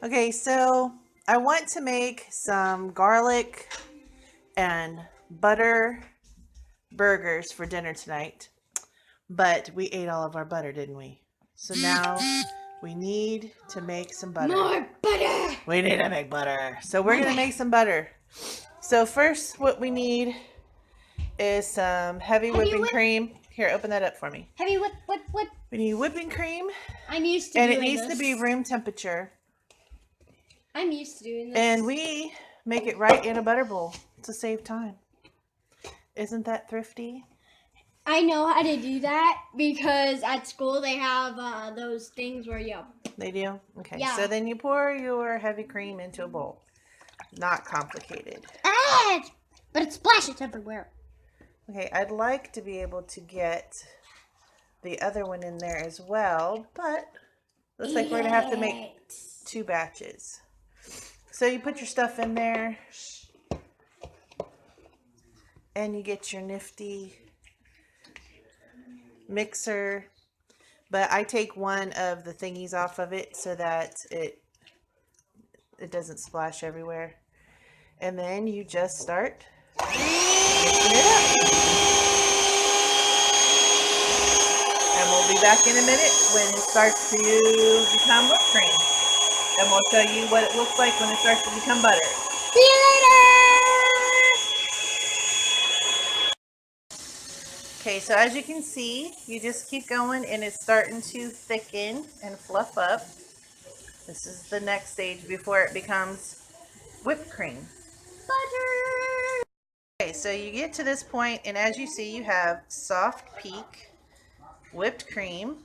Okay, so I want to make some garlic and butter burgers for dinner tonight, but we ate all of our butter, didn't we? So now we need to make some butter. More butter! We need to make butter. So we're going to make some butter. So first what we need is some heavy whipping cream. Here, open that up for me. Heavy whip. We need whipping cream. I'm used to and doing it needs this. to be room temperature. I'm used to doing this. And we make it right in a butter bowl to save time. Isn't that thrifty? I know how to do that because at school they have those things where you... They do? Okay. Yeah. So then you pour your heavy cream into a bowl. Not complicated. But it splashes everywhere. Okay, I'd like to be able to get the other one in there as well, but looks like we're going to have to make 2 batches. So you put your stuff in there and you get your nifty mixer, but I take one of the thingies off of it so that it doesn't splash everywhere. And then you just start mixing it up. And we'll be back in a minute when it starts to become whipped cream. And we'll show you what it looks like when it starts to become butter. See you later! Okay, so as you can see, you just keep going and it's starting to thicken and fluff up. This is the next stage before it becomes whipped cream. Butter! Okay, so you get to this point and as you see, you have soft peak whipped cream,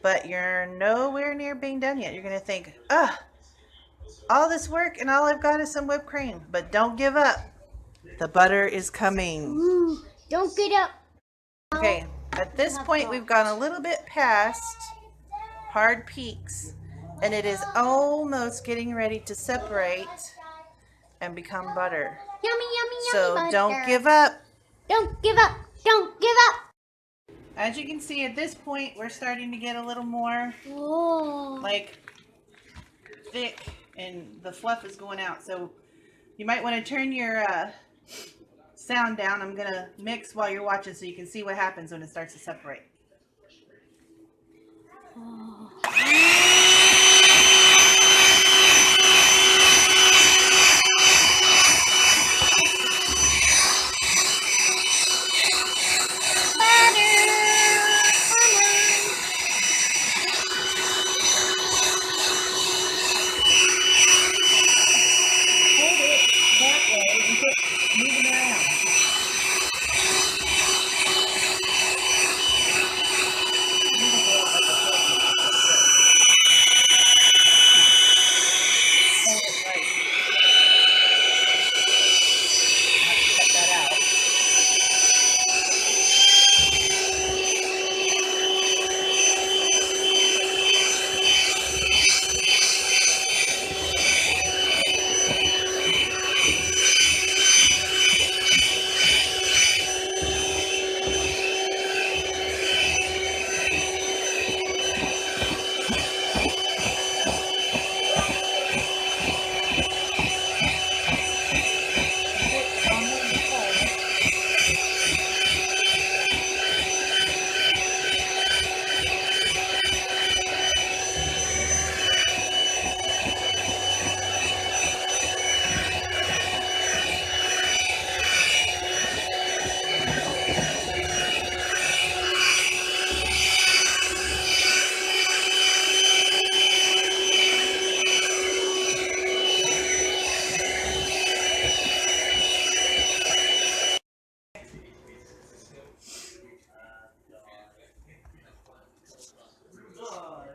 but you're nowhere near being done yet. You're going to think, all this work and all I've got is some whipped cream. But don't give up. The butter is coming. Ooh, don't get up. Okay, at this point we've gone a little bit past hard peaks and it is almost getting ready to separate and become butter. Yummy, yummy, So yummy don't butter. give up. Don't give up. Don't give up. As you can see at this point we're starting to get a little more like thick and the fluff is going out. So you might want to turn your sound down. I'm going to mix while you're watching so you can see what happens when it starts to separate.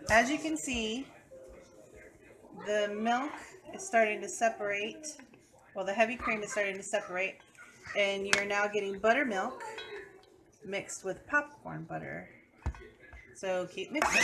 As you can see, the milk is starting to separate. Well, the heavy cream is starting to separate, and you're now getting buttermilk mixed with popcorn butter. So keep mixing.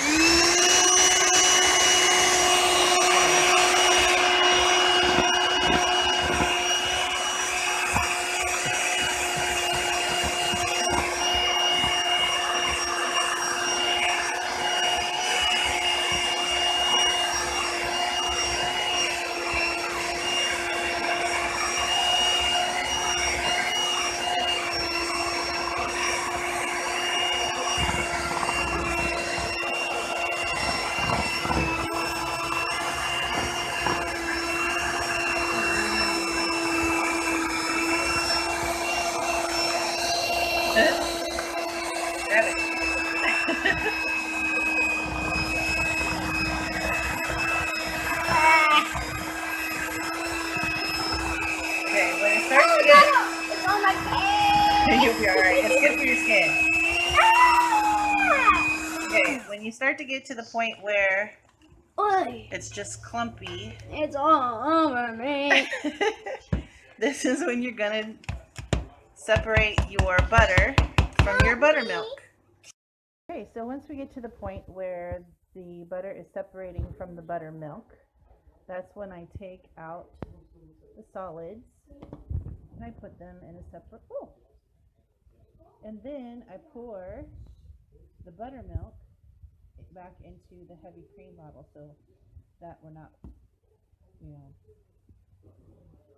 You'll be alright. It's good for your skin. Okay, when you start to get to the point where it's just clumpy, it's all over me. this is when you're gonna separate your butter from your buttermilk. Okay, so once we get to the point where the butter is separating from the buttermilk, that's when I take out the solids and I put them in a separate bowl. And then I pour the buttermilk back into the heavy cream bottle so that we're not,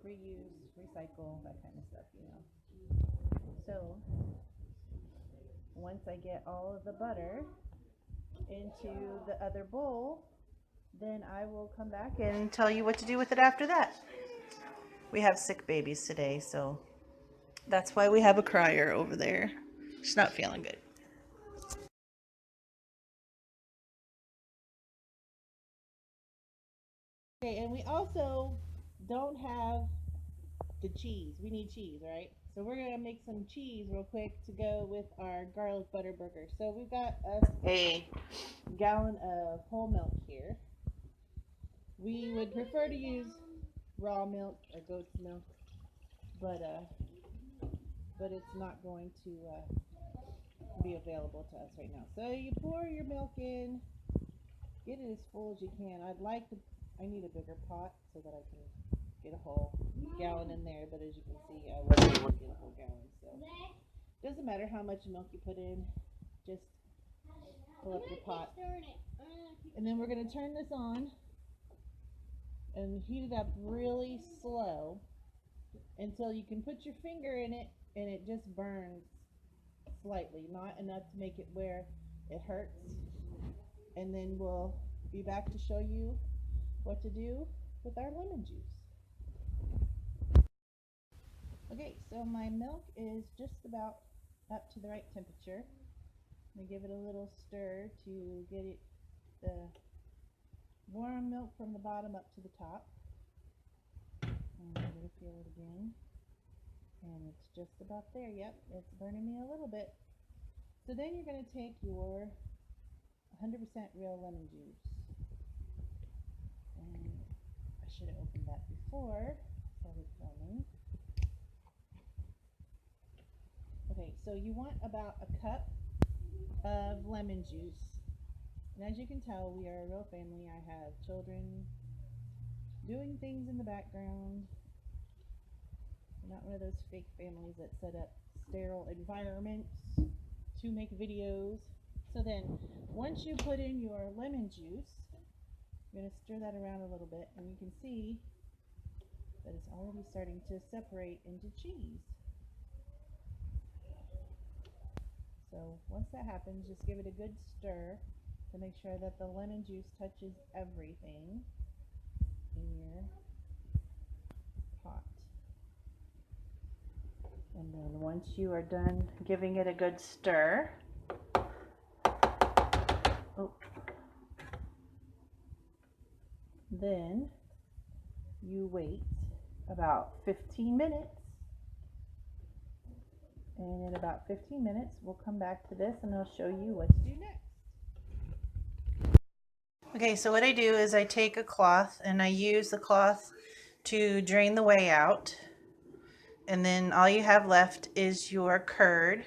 reuse, recycle, that kind of stuff, So once I get all of the butter into the other bowl, then I will come back and tell you what to do with it after that. We have sick babies today, so that's why we have a crier over there. She's not feeling good. Okay, and we also don't have the cheese. We need cheese, right? So we're gonna make some cheese real quick to go with our garlic butter burger. So we've got us a gallon of whole milk here. We would prefer to use raw milk or goat's milk, but it's not going to be available to us right now. So you pour your milk in, get it as full as you can. I need a bigger pot so that I can get a whole gallon in there, but as you can see, I wasn't able to get a whole gallon, so doesn't matter how much milk you put in, just fill up your pot. And then we're going to turn this on and heat it up really slow until you can put your finger in it and it just burns slightly, not enough to make it where it hurts. And then we'll be back to show you what to do with our lemon juice. Okay, so my milk is just about up to the right temperature. I'm going to give it a little stir to get it the warm milk from the bottom up to the top. And I'm going to feel it again. And it's just about there. Yep, it's burning me a little bit. So then you're going to take your 100% real lemon juice. And I should have opened that before I started filming. Okay, so you want about a cup of lemon juice. And as you can tell, we are a real family. I have children doing things in the background. We're not one of those fake families that set up sterile environments to make videos. So then, once you put in your lemon juice, you're going to stir that around a little bit, and you can see that it's already starting to separate into cheese. So once that happens, just give it a good stir to make sure that the lemon juice touches everything in your pot. And then once you are done giving it a good stir, then you wait about 15 minutes. And in about 15 minutes, we'll come back to this and I'll show you what to do next. Okay, so what I do is I take a cloth and I use the cloth to drain the whey out. And then all you have left is your curd.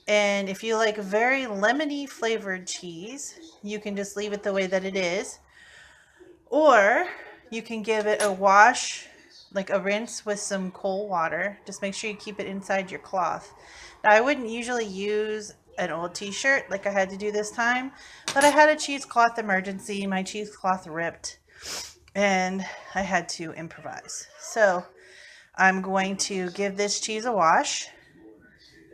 And if you like very lemony flavored cheese, you can just leave it the way that it is. Or you can give it a wash, like a rinse with some cold water. Just make sure you keep it inside your cloth. Now, I wouldn't usually use an old t-shirt like I had to do this time, but I had a cheesecloth emergency. My cheesecloth ripped and I had to improvise. So I'm going to give this cheese a wash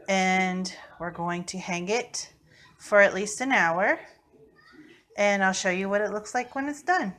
and we're going to hang it for at least an hour, and I'll show you what it looks like when it's done.